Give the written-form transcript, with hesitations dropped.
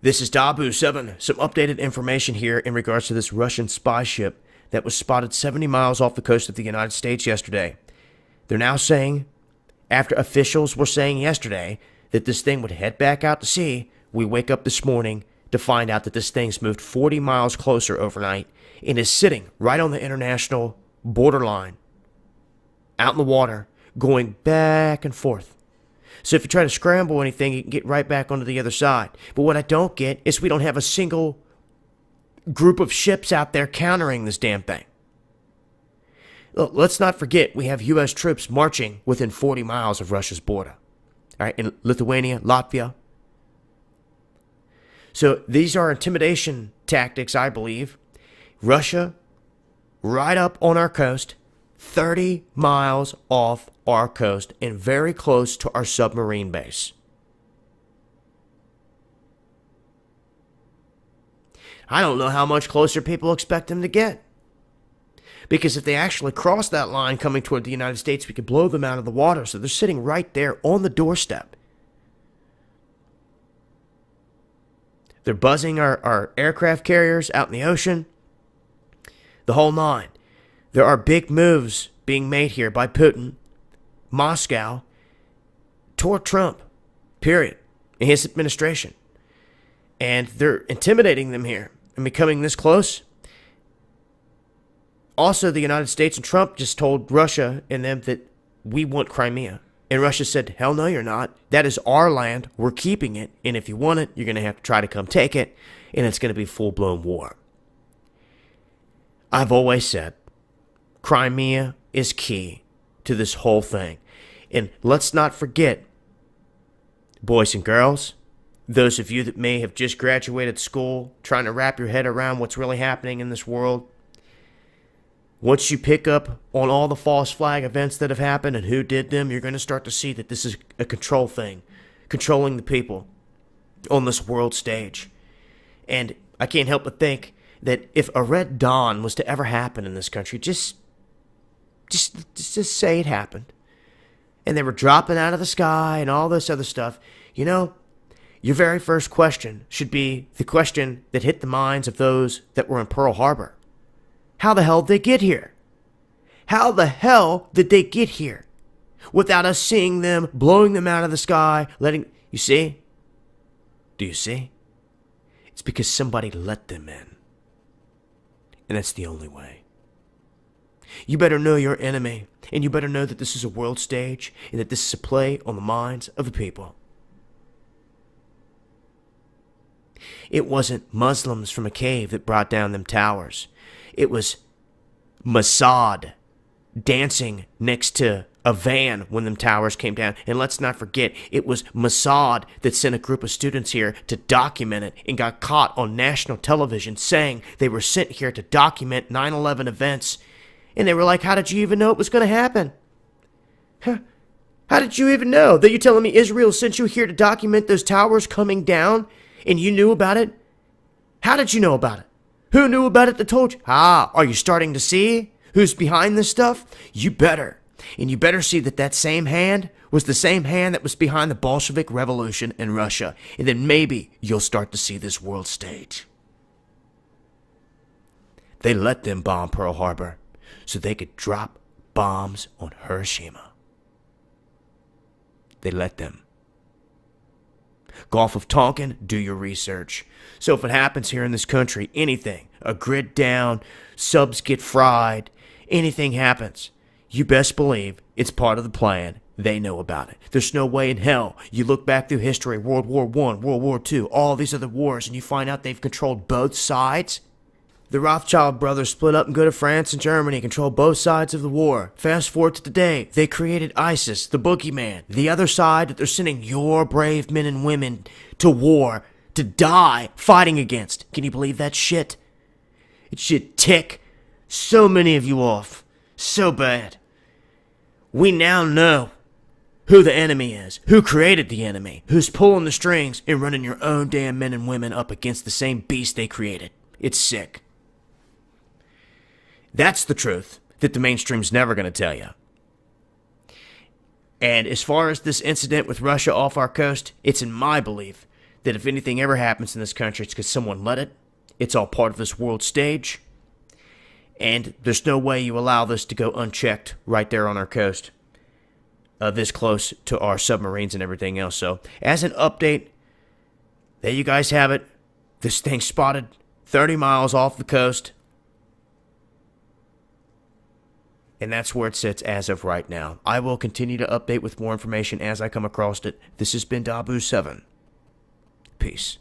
This is Dabu7. Some updated information here in regards to this Russian spy ship that was spotted 70 miles off the coast of the United States yesterday. They're now saying, after officials were saying yesterday that this thing would head back out to sea, we wake up this morning to find out that this thing's moved 40 miles closer overnight and is sitting right on the international borderline, out in the water, going back and forth. So if you try to scramble anything, you can get right back onto the other side. But what I don't get is we don't have a single group of ships out there countering this damn thing. Look, let's not forget we have U.S. troops marching within 40 miles of Russia's border. All right, in Lithuania, Latvia. So these are intimidation tactics, I believe. Russia, right up on our coast, 30 miles off our coast and very close to our submarine base. I don't know how much closer people expect them to get. Because if they actually cross that line coming toward the United States, we could blow them out of the water. So they're sitting right there on the doorstep. They're buzzing our aircraft carriers out in the ocean. The whole nine. There are big moves being made here by Putin, Moscow, toward Trump, period, and his administration. And they're intimidating them here and becoming this close. Also, the United States and Trump just told Russia and them that we want Crimea. And Russia said, hell no, you're not. That is our land. We're keeping it. And if you want it, you're going to have to try to come take it. And it's going to be full-blown war. I've always said, Crimea is key to this whole thing. And let's not forget, boys and girls, those of you that may have just graduated school, trying to wrap your head around what's really happening in this world, once you pick up on all the false flag events that have happened and who did them, you're going to start to see that this is a control thing, controlling the people on this world stage. And I can't help but think that if a Red Dawn was to ever happen in this country, just say it happened, and they were dropping out of the sky and all this other stuff, you know, your very first question should be the question that hit the minds of those that were in Pearl Harbor. How the hell did they get here? How the hell did they get here without us seeing them, blowing them out of the sky, letting... You see? Do you see? It's because somebody let them in. And that's the only way. You better know your enemy, and you better know that this is a world stage, and that this is a play on the minds of the people. It wasn't Muslims from a cave that brought down them towers. It was Mossad dancing next to a van when them towers came down. And let's not forget, it was Mossad that sent a group of students here to document it and got caught on national television saying they were sent here to document 9/11 events. And they were like, how did you even know it was going to happen? How did you even know? That you're telling me Israel sent you here to document those towers coming down and you knew about it? How did you know about it? Who knew about it that told you? Are you starting to see who's behind this stuff? You better. And you better see that that same hand was the same hand that was behind the Bolshevik Revolution in Russia. And then maybe you'll start to see this world stage. They let them bomb Pearl Harbor so they could drop bombs on Hiroshima. They let them. Gulf of Tonkin, do your research. So if it happens here in this country, anything, a grid down, subs get fried, anything happens, you best believe it's part of the plan. They know about it. There's no way in hell you look back through history, World War I, World War II, all these other wars, and you find out they've controlled both sides. The Rothschild brothers split up and go to France and Germany, control both sides of the war. Fast forward to today, they created ISIS, the boogeyman. The other side that they're sending your brave men and women to war, to die, fighting against. Can you believe that shit? It should tick so many of you off. So bad. We now know who the enemy is, who created the enemy, who's pulling the strings and running your own damn men and women up against the same beast they created. It's sick. That's the truth that the mainstream's never going to tell you. And as far as this incident with Russia off our coast, it's in my belief that if anything ever happens in this country, it's because someone let it. It's all part of this world stage. And there's no way you allow this to go unchecked right there on our coast, this close to our submarines and everything else. So, as an update, there you guys have it. This thing spotted 30 miles off the coast. And that's where it sits as of right now. I will continue to update with more information as I come across it. This has been Dabu7. Peace.